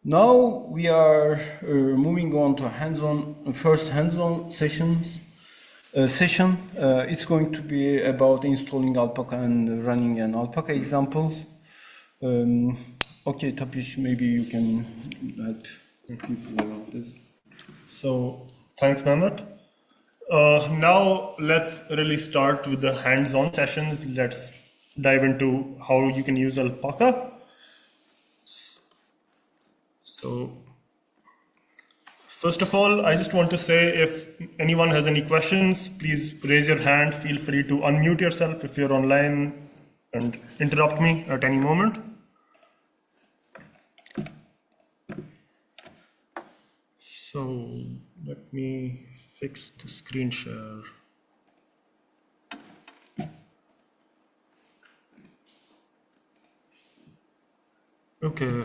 Now we are moving on to first hands-on session. It's going to be about installing alpaka and running an alpaka example. Okay, Tapish, maybe you can help people around this. So, thanks, Mehmet. Now let's really start with the hands-on sessions. Let's dive into how you can use alpaka. So, first of all, I just want to say if anyone has any questions, please raise your hand. Feel free to unmute yourself if you're online and interrupt me at any moment. So, let me fix the screen share. Okay.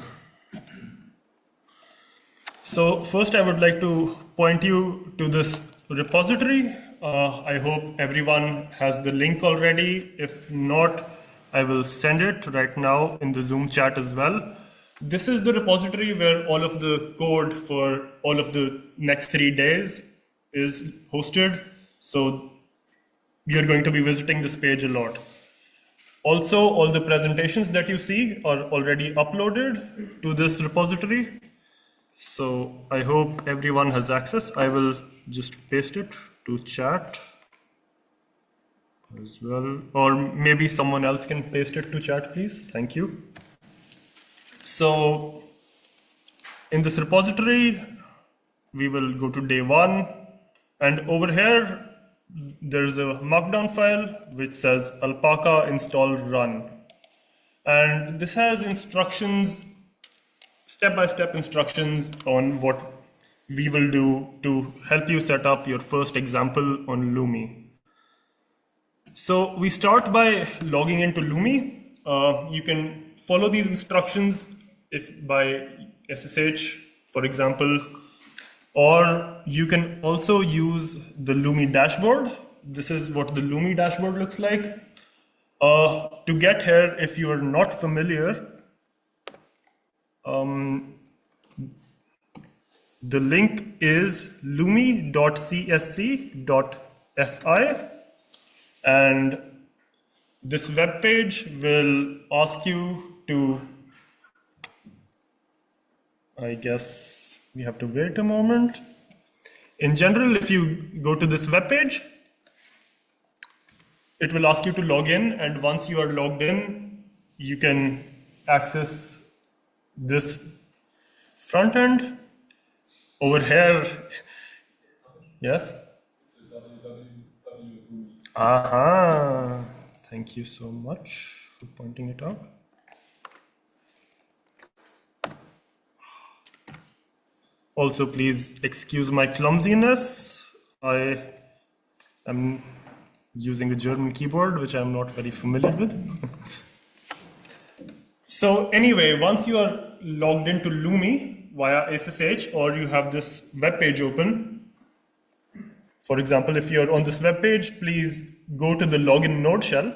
So first I would like to point you to this repository. I hope everyone has the link already. If not, I will send it right now in the Zoom chat as well. This is the repository where all of the code for all of the next 3 days is hosted. So you're going to be visiting this page a lot. Also, all the presentations that you see are already uploaded to this repository. So I hope everyone has access. I will just paste it to chat as well. Or maybe someone else can paste it to chat, please. Thank you. So in this repository, we will go to day 1. And over here, there's a markdown file which says alpaka install run. And this has instructions, step-by-step instructions on what we will do to help you set up your first example on Lumi. So we start by logging into Lumi. You can follow these instructions by SSH, for example, or you can also use the Lumi dashboard. This is what the Lumi dashboard looks like. To get here, if you are not familiar, the link is lumi.csc.fi, and this web page will ask you to, I guess we have to wait a moment. In general, if you go to this web page, it will ask you to log in, and once you are logged in, you can access this front end. Over here, yes? Aha, thank you so much for pointing it out. Also, please excuse my clumsiness. I am using a German keyboard, which I'm not very familiar with. So anyway, once you are logged into Lumi via SSH, or you have this web page open, for example, if you're on this web page, please go to the login node shell,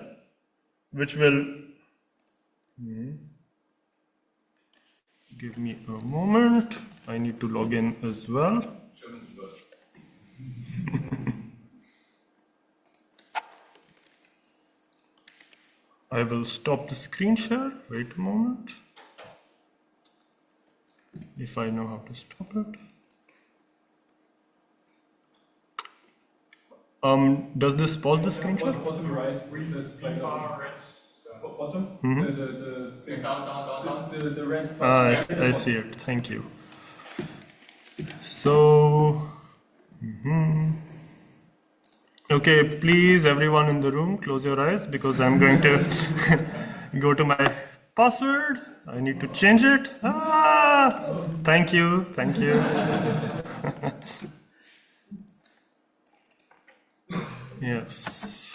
which will give me a moment. I need to log in as well. I will stop the screen share. Wait a moment. If I know how to stop it. Does this pause the screen share? Bottom right, where it says flag bottom. The red. I see it. Thank you. So, okay, please, everyone in the room, close your eyes because I'm going to go to my password. I need to change it. Thank you. Thank you. Yes.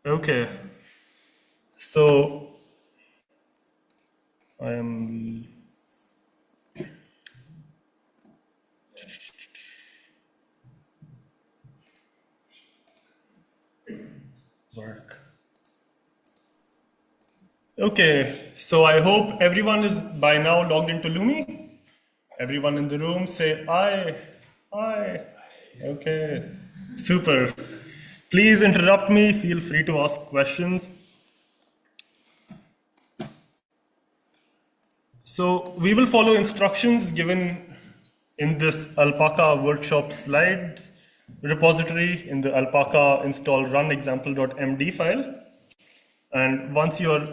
Okay. So I am. work. Okay, so I hope everyone is by now logged into Lumi. Everyone in the room say aye, aye. Okay, super. Please interrupt me, feel free to ask questions. So we will follow instructions given in this alpaka workshop slides repository in the alpaka install run example.md file. And once you're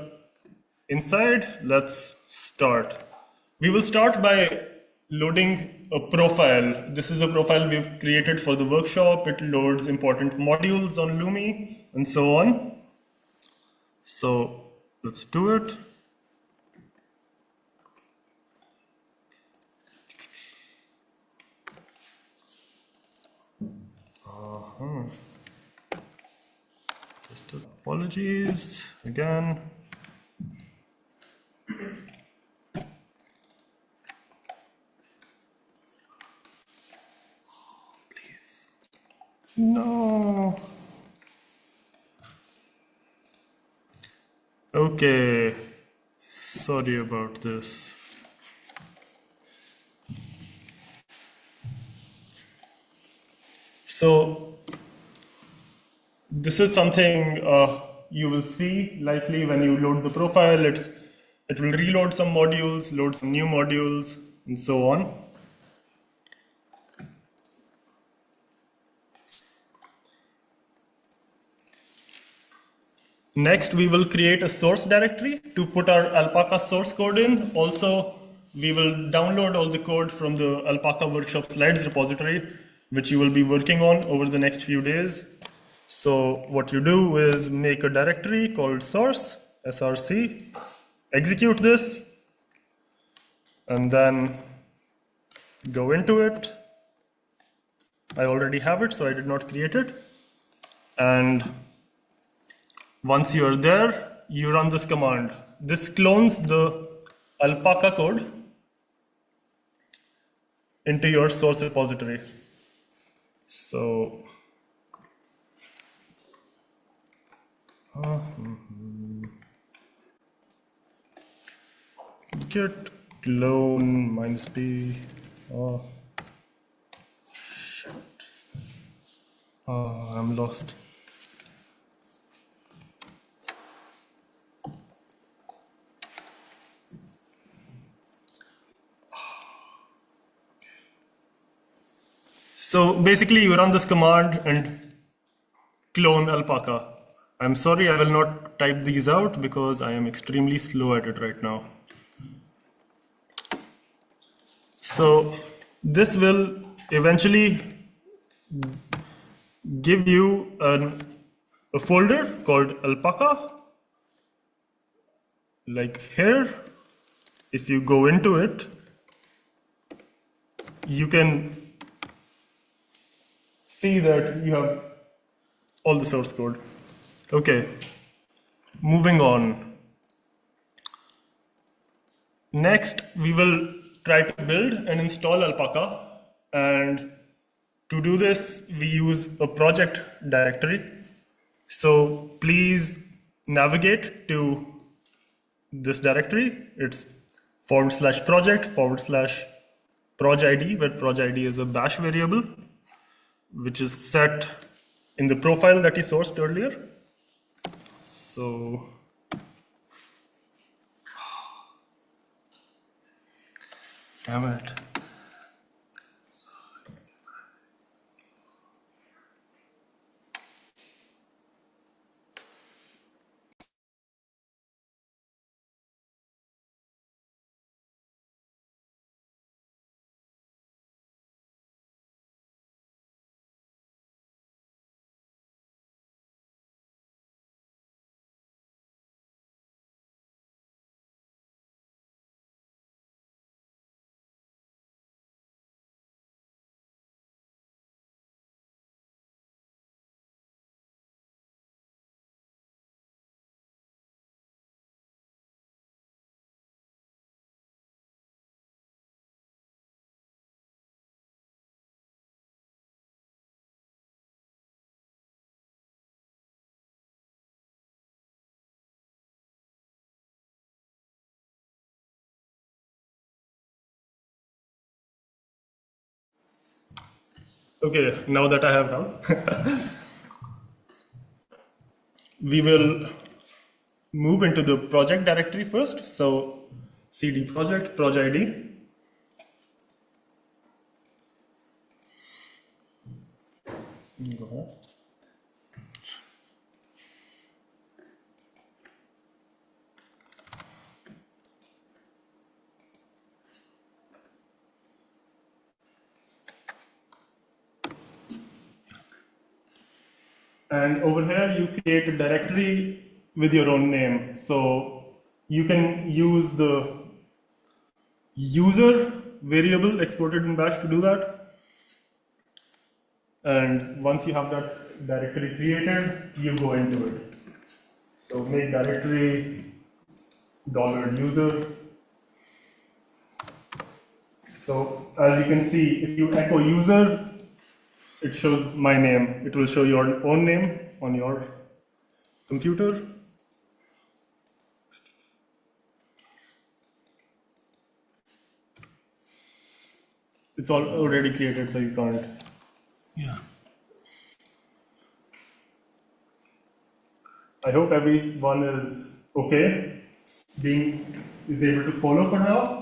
inside, let's start. We will start by loading a profile. This is a profile we've created for the workshop. It loads important modules on Lumi and so on. So let's do it. Just apologies again. Please. No. Okay. Sorry about this. So this is something you will see likely when you load the profile. It will reload some modules, load some new modules, and so on. Next, we will create a source directory to put our alpaka source code in. Also, we will download all the code from the alpaka workshop slides repository, which you will be working on over the next few days. So what you do is make a directory called source, src, execute this, and then go into it. I already have it, so I did not create it. And once you're there, you run this command. This clones the alpaka code into your source repository. So git clone -p. Oh, shit. Oh, I'm lost. So basically, you run this command and clone alpaka. I'm sorry, I will not type these out because I am extremely slow at it right now. So this will eventually give you a folder called alpaka. Like here, if you go into it, you can see that you have all the source code. Okay, moving on. Next, we will try to build and install alpaka. And to do this, we use a project directory. So please navigate to this directory. It's /project/projid, where projid is a bash variable, which is set in the profile that you sourced earlier. So damn it. Okay, now that I have help, we will move into the project directory first. So cd project, proj id. Go ahead. And over here, you create a directory with your own name. So you can use the user variable exported in bash to do that. And once you have that directory created, you go into it. So make directory $user. So as you can see, if you echo user, it shows my name. It will show your own name on your computer. It's all already created, so you can't. Yeah. I hope everyone is okay, is able to follow for now.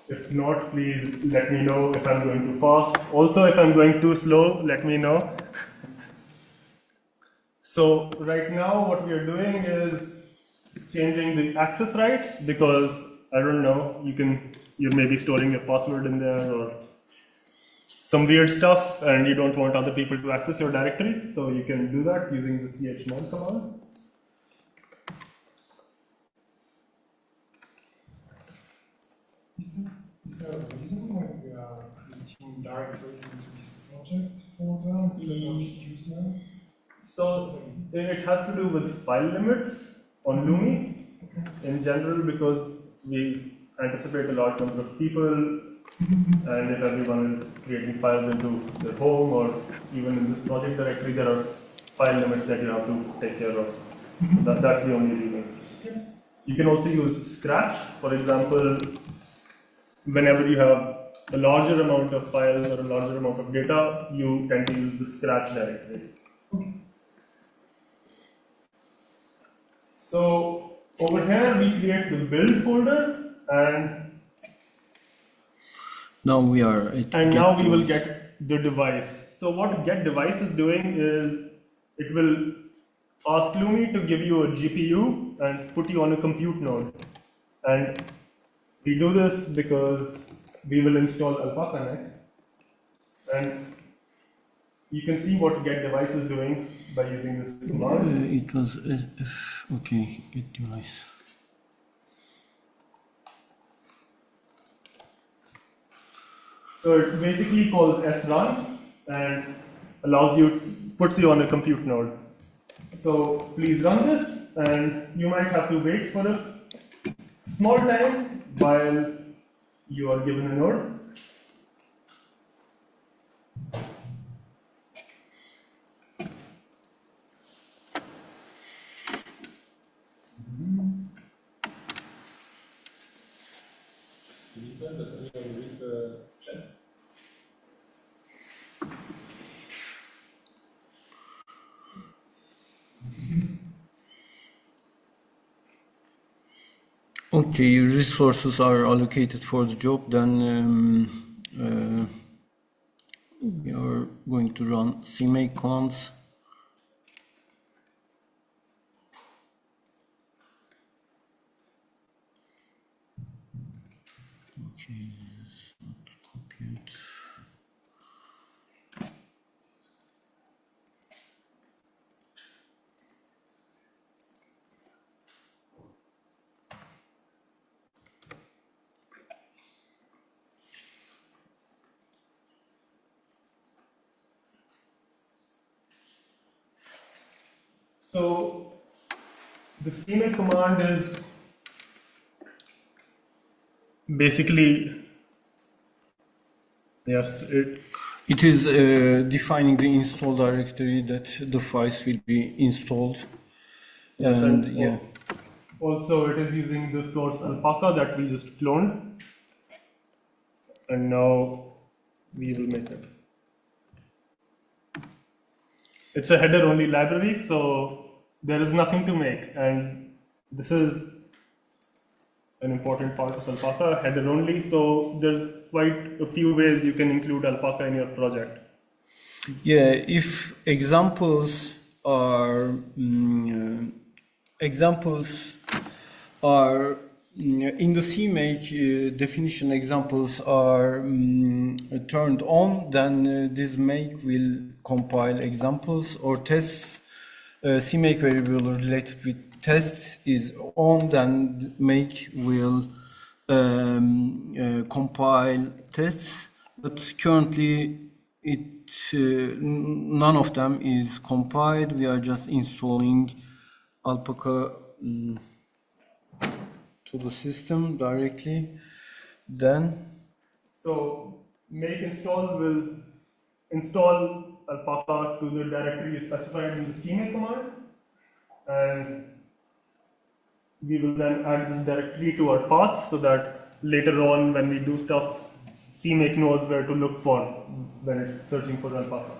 If not, please let me know if I'm going too fast. Also, if I'm going too slow, let me know. So right now, what we are doing is changing the access rights because I don't know, you're maybe storing your password in there or some weird stuff, and you don't want other people to access your directory. So you can do that using the chmod command. Is there a reason why we are creating directories into this project folder instead of user? So it has to do with file limits on Lumi in general because we anticipate a large number of people, and if everyone is creating files into their home or even in this project directory, there are file limits that you have to take care of. So that's the only reason. You can also use Scratch, for example. Whenever you have a larger amount of files or a larger amount of data, you tend to use the Scratch directory. So over here we create the build folder, and Now we are at now we will device. get the device. So what get device is doing is it will ask Lumi to give you a GPU and put you on a compute node. And we do this because we will install Alpaka next. And you can see what get device is doing by using this command. It was okay. Get device. So it basically calls srun and puts you on a compute node. So please run this, and you might have to wait for a small time while you are given a node. Does anyone read the chat? Okay, resources are allocated for the job. Then we are going to run cmake commands. Okay, this is not compute. So the cmake command is basically, yes, It is defining the install directory that the files will be installed. yes, And and yeah, also it is using the source alpaka that we just cloned. And now we will make it. it's a header only library, so there is nothing to make. And this is an important part of alpaka, header only. So there's quite a few ways you can include alpaka in your project. Yeah, if examples are in the CMake definition, examples are turned on, then this make will compile examples or tests. CMake variable related with tests is on, then make will compile tests. But currently, none of them is compiled. We are just installing alpaka to the system directly. Then, so make install will install alpaka to the directory specified in the CMake command, and we will then add this directory to our path so that later on when we do stuff, CMake knows where to look for when it's searching for alpaka.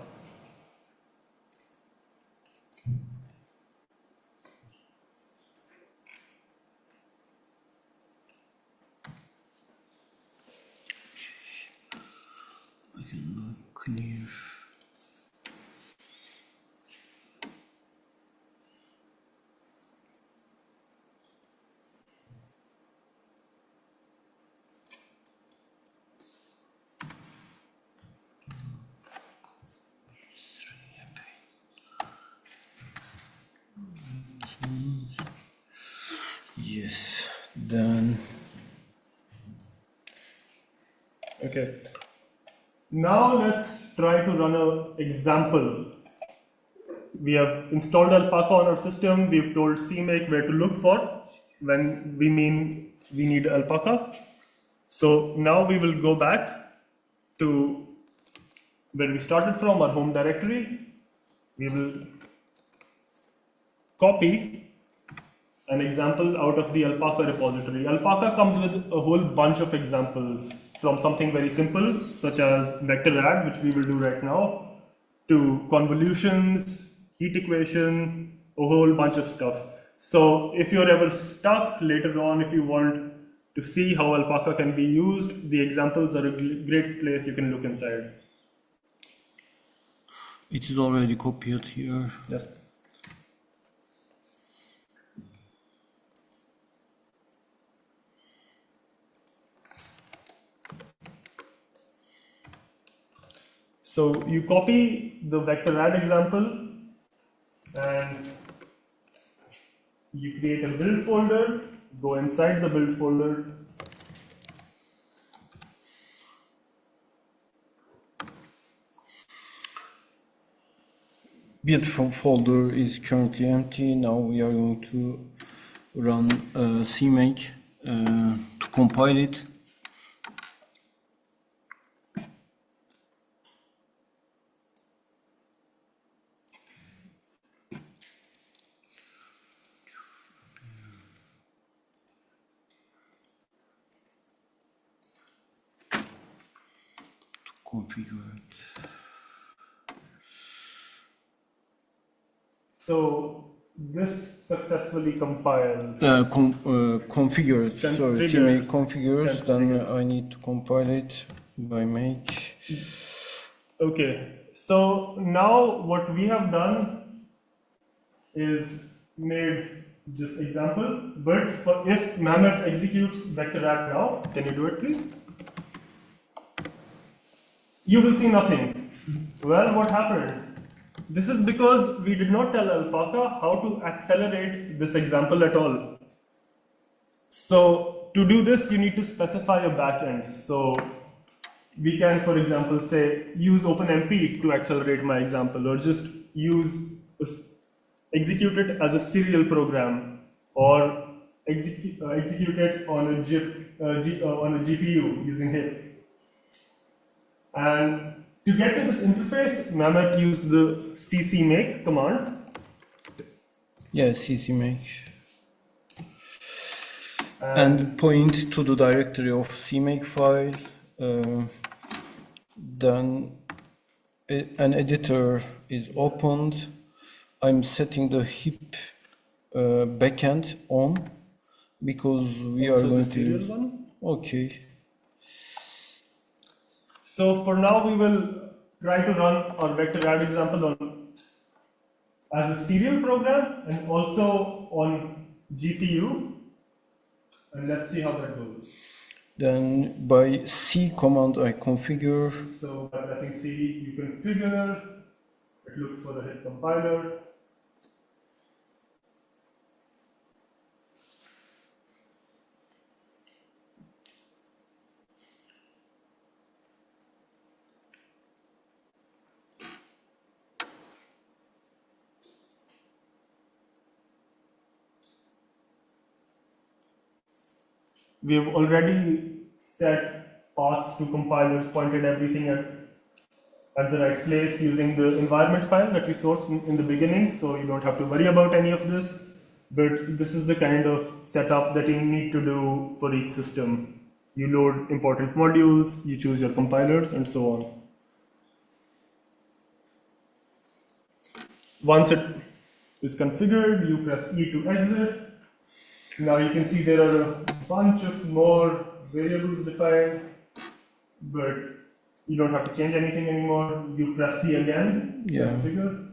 clear. Yes, then. Okay. Now let's try to run an example. We have installed alpaka on our system. We've told CMake where to look for when we mean we need alpaka. So now we will go back to where we started from, our home directory. We will copy an example out of the alpaka repository. Alpaka comes with a whole bunch of examples, from something very simple, such as vector add, which we will do right now, to convolutions, heat equation, a whole bunch of stuff. So if you're ever stuck later on, if you want to see how alpaka can be used, the examples are a great place you can look inside. It is already copied here. Yes. So you copy the vector add example and you create a build folder, go inside the build folder. Build folder is currently empty. Now we are going to run CMake to compile it. Configure it. So this successfully compiles. Configured. Sorry, CMake configures. Then Configures. I need to compile it by make. Okay. So now what we have done is made this example, but if Mammoth executes vector add now, can you do it please? You will see nothing. Well, what happened? This is because we did not tell alpaka how to accelerate this example at all. So to do this, you need to specify a backend. So we can, for example, say use OpenMP to accelerate my example, or just execute it as a serial program, or execute it on a GPU using HIP. And to get to this interface, Mammoth used the ccmake command. Yeah, ccmake. And point to the directory of CMake file. Then an editor is opened. I'm setting the heap backend on because we are Also going the to serial use. one. Okay. So for now, we will try to run our vector add example on as a serial program and also on GPU. And let's see how that goes. Then by C command I configure. So by pressing C, you configure. It looks for the hit compiler. We have already set paths to compilers, pointed everything at the right place using the environment file that we sourced in the beginning, so you don't have to worry about any of this. But this is the kind of setup that you need to do for each system. You load important modules, you choose your compilers, and so on. Once it is configured, you press E to exit. Now you can see there are a bunch of more variables defined, but you don't have to change anything anymore. You press C again, Yeah. configure,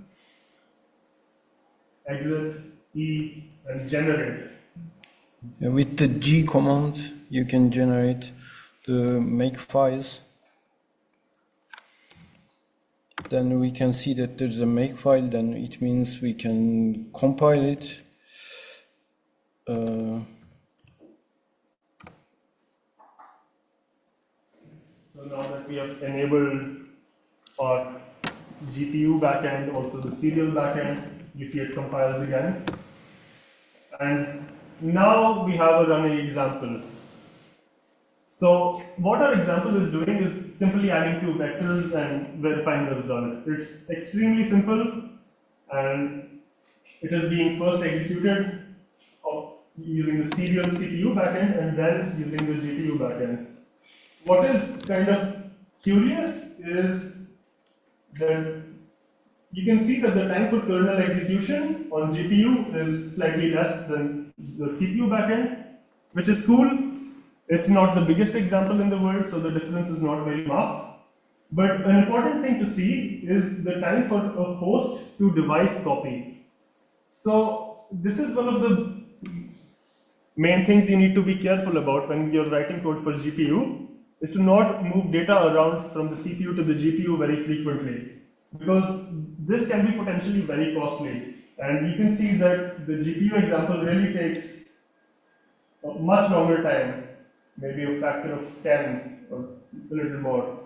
exit, E, and generate. With the G command, you can generate the make files. Then we can see that there's a make file, then it means we can compile it. So now that we have enabled our GPU backend, also the serial backend, you see it compiles again. And now we have a running example. So what our example is doing is simply adding two vectors and verifying the result. It's extremely simple, and it is being first executed using the serial CPU backend and then using the GPU backend. What is kind of curious is that you can see that the time for kernel execution on GPU is slightly less than the CPU backend, which is cool. It's not the biggest example in the world, so the difference is not very marked. But an important thing to see is the time for a host to device copy. So this is one of the main things you need to be careful about when you're writing code for GPU, is to not move data around from the CPU to the GPU very frequently, because this can be potentially very costly. And you can see that the GPU example really takes a much longer time, maybe a factor of 10 or a little more,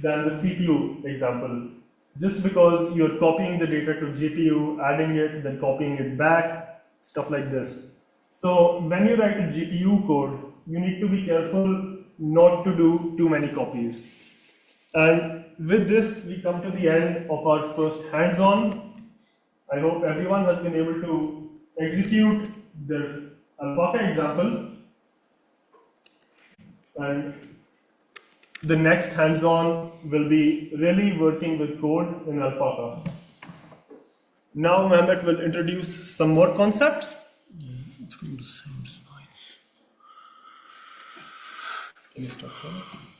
than the CPU example. Just because you're copying the data to GPU, adding it, then copying it back, stuff like this. So when you write a GPU code, you need to be careful not to do too many copies. And with this, we come to the end of our first hands-on. I hope everyone has been able to execute the alpaka example. And the next hands-on will be really working with code in alpaka. Now Mehmet will introduce some more concepts. From the same slides. Can you start from?